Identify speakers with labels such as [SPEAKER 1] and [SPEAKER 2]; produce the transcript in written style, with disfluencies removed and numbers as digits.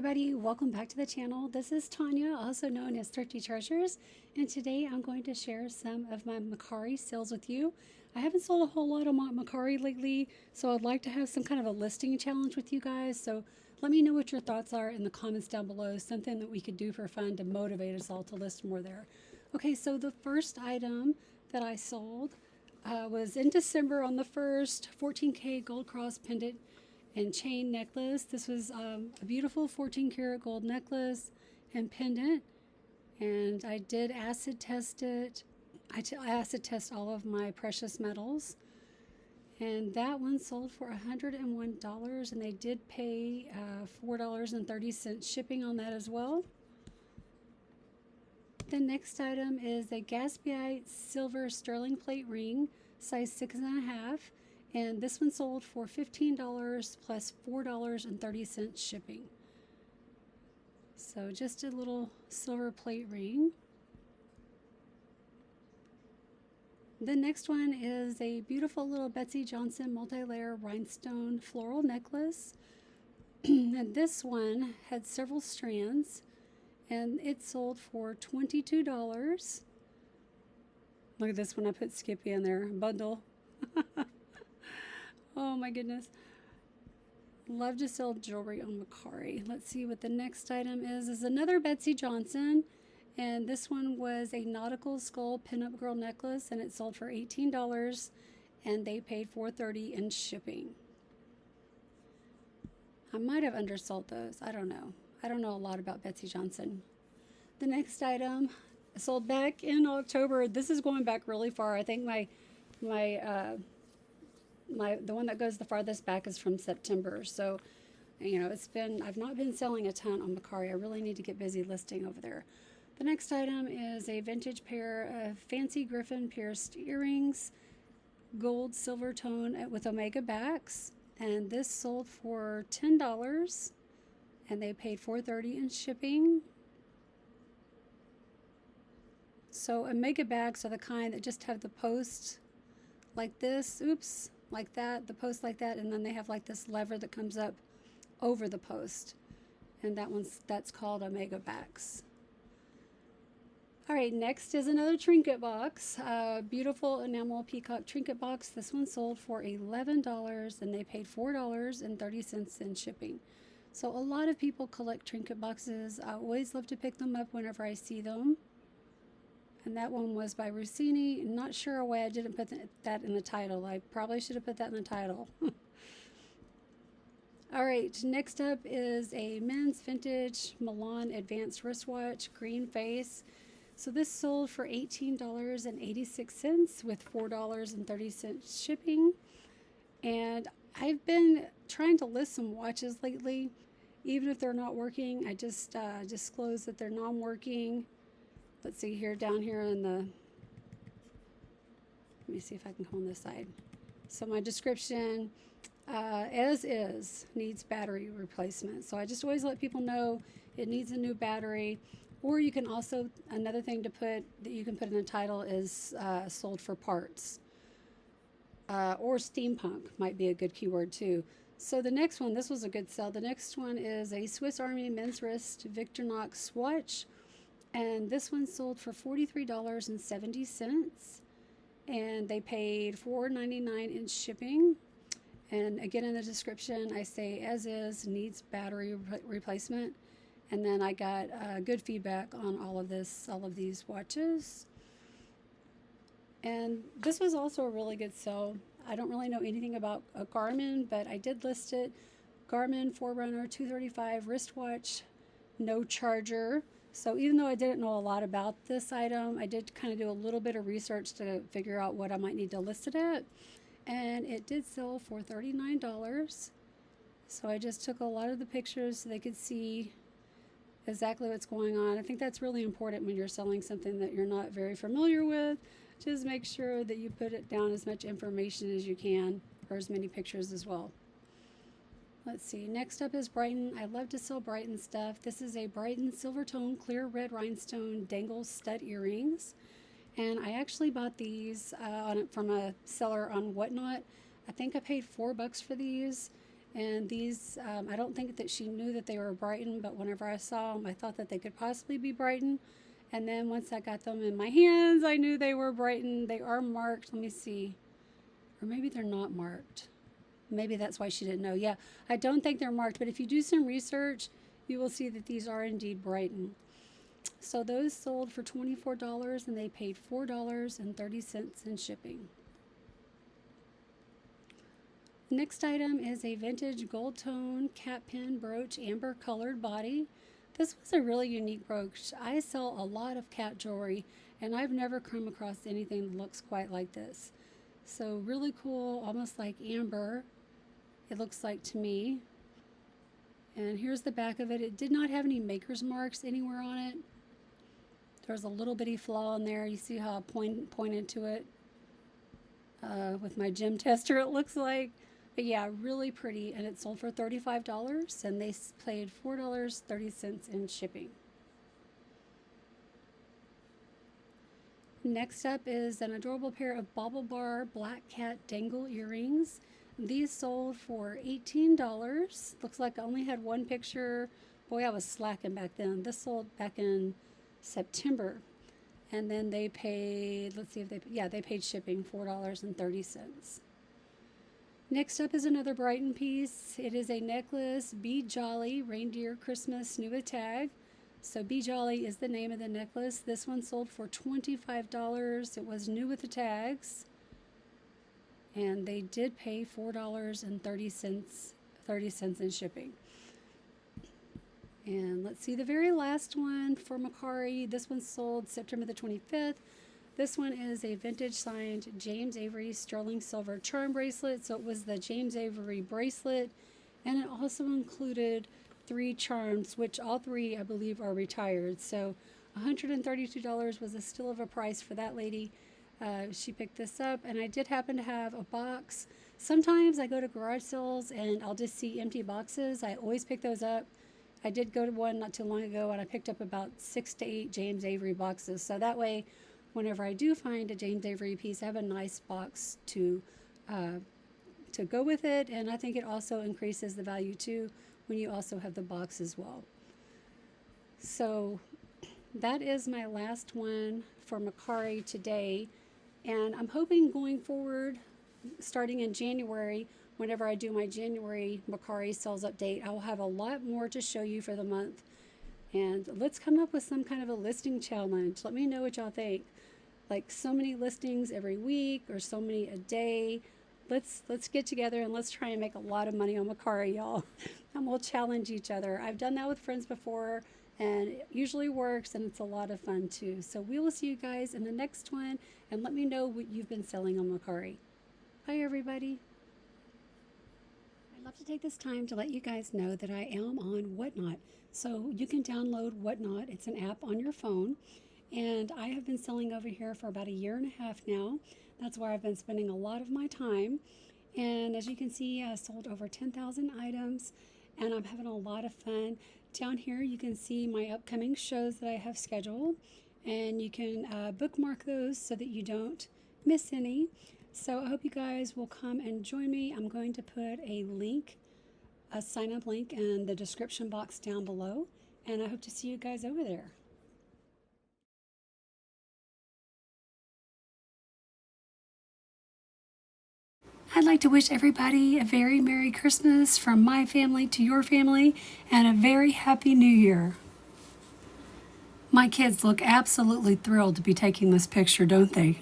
[SPEAKER 1] everybody, welcome back to the channel. This is Tanya, also known as Thrifty Treasures, and today I'm going to share some of my Mercari sales with you. I haven't sold a whole lot on my Mercari lately, so I'd like to have some kind of a listing challenge with you guys. So let me know what your thoughts are in the comments down below, something that we could do for fun to motivate us all to list more there. Okay, so the first item that I sold was in December on the 1st, 14K gold cross pendant and chain necklace. This was a beautiful 14 karat gold necklace and pendant, and I did acid test it. I acid test all of my precious metals, and that one sold for $101, and they did pay $4.30 shipping on that as well. The next item is a Gatsbyite silver sterling plate ring, size 6.5. And this one sold for $15 plus $4.30 shipping. So just a little silver plate ring. The next one is a beautiful little Betsy Johnson multi-layer rhinestone floral necklace. And this one had several strands, and it sold for $22. Look at this one, I put Skippy in there, bundle. Oh my goodness. Love to sell jewelry on Mercari. Let's see what the next item is. Is another Betsy Johnson, and this one was a nautical skull pinup girl necklace, and it sold for $18, and they paid $4.30 in shipping. I might have undersold those. I don't know. I don't know a lot about Betsy Johnson. The next item sold back in October. This is going back really far. I think the one that goes the farthest back is from September. So, you know, I've not been selling a ton on Mercari. I really need to get busy listing over there. The next item is a vintage pair of fancy griffin pierced earrings, gold silver tone with omega backs. And this sold for $10, and they paid $4.30 in shipping. So omega backs are the kind that just have the post like this, like that, the post like that, and then they have like this lever that comes up over the post, and that's called omega backs. All right, next is another trinket box, beautiful enamel peacock trinket box. This one sold for $11, and they paid $4.30 in shipping. So a lot of people collect trinket boxes. I always love to pick them up whenever I see them. And that one was by Rossini. Not sure why I didn't put that in the title. I probably should have put that in the title. All right, next up is a men's vintage Milan advanced wristwatch, green face. So this sold for $18.86 with $4.30 shipping. And I've been trying to list some watches lately, even if they're not working. I just disclose that they're non-working. Let's see here, down here in the, let me see if I can come on this side. So my description, as is, needs battery replacement. So I just always let people know it needs a new battery. Or you can also, another thing to put, that you can put in the title is sold for parts. Or steampunk might be a good keyword too. So the next one, this was a good sell. The next one is a Swiss Army men's wrist Victorinox swatch. And this one sold for $43.70, and they paid $4.99 in shipping. And again, in the description, I say as is, needs battery replacement. And then I got good feedback on all of these watches. And this was also a really good sell. I don't really know anything about a Garmin, but I did list it. Garmin Forerunner 235 wristwatch, no charger. So even though I didn't know a lot about this item, I did kind of do a little bit of research to figure out what I might need to list it at. And it did sell for $39. So I just took a lot of the pictures so they could see exactly what's going on. I think that's really important when you're selling something that you're not very familiar with. Just make sure that you put it down as much information as you can, or as many pictures as well. Let's see, next up is Brighton. I love to sell Brighton stuff. This is a Brighton silver tone clear red rhinestone dangle stud earrings. And I actually bought these from a seller on Whatnot. I think I paid $4 for these. And these, I don't think that she knew that they were Brighton, but whenever I saw them, I thought that they could possibly be Brighton. And then once I got them in my hands, I knew they were Brighton. They are marked. Let me see. Or maybe they're not marked. Maybe that's why she didn't know. Yeah, I don't think they're marked, but if you do some research, you will see that these are indeed Brighton. So those sold for $24 and they paid $4.30 in shipping. Next item is a vintage gold tone cat pin brooch, amber colored body. This was a really unique brooch. I sell a lot of cat jewelry and I've never come across anything that looks quite like this. So really cool, almost like amber, it looks like to me. And here's the back of it. It did not have any maker's marks anywhere on it. There's a little bitty flaw in there. You see how I pointed to it with my gem tester, it looks like. But yeah, really pretty, and it sold for $35, and they paid $4.30 in shipping. Next up is an adorable pair of Bauble Bar Black Cat Dangle earrings. These sold for $18. Looks like I only had one picture. Boy, I was slacking back then. This sold back in September. And then they paid, let's see if they paid shipping, $4.30. Next up is another Brighton piece. It is a necklace, Be Jolly Reindeer Christmas new with tag. So Be Jolly is the name of the necklace. This one sold for $25. It was new with the tags. And they did pay $4.30 in shipping. And let's see the very last one for Mercari. This one sold September the 25th. This one is a vintage signed James Avery sterling silver charm bracelet. So it was the James Avery bracelet, and it also included 3 charms, which all 3 I believe are retired. So $132 was a steal of a price for that lady. She picked this up, and I did happen to have a box. Sometimes I go to garage sales and I'll just see empty boxes. I always pick those up. I did go to one not too long ago, and I picked up about 6 to 8 James Avery boxes. So that way, whenever I do find a James Avery piece, I have a nice box to go with it. And I think it also increases the value too when you also have the box as well. So that is my last one for Mercari today. And I'm hoping going forward, starting in January, whenever I do my January Mercari sales update, I will have a lot more to show you for the month. And let's come up with some kind of a listing challenge. Let me know what y'all think. Like so many listings every week or so many a day. Let's get together and let's try and make a lot of money on Mercari, y'all. And we'll challenge each other. I've done that with friends before, and it usually works, and it's a lot of fun too. So we will see you guys in the next one, and let me know what you've been selling on Mercari. Bye, everybody. I'd love to take this time to let you guys know that I am on Whatnot. So you can download Whatnot. It's an app on your phone. And I have been selling over here for about 1.5 years now. That's where I've been spending a lot of my time. And as you can see, I sold over 10,000 items, and I'm having a lot of fun. Down here, you can see my upcoming shows that I have scheduled, and you can bookmark those so that you don't miss any. So I hope you guys will come and join me. I'm going to put a link, a sign-up link in the description box down below, and I hope to see you guys over there. I'd like to wish everybody a very Merry Christmas from my family to your family, and a very Happy New Year. My kids look absolutely thrilled to be taking this picture, don't they?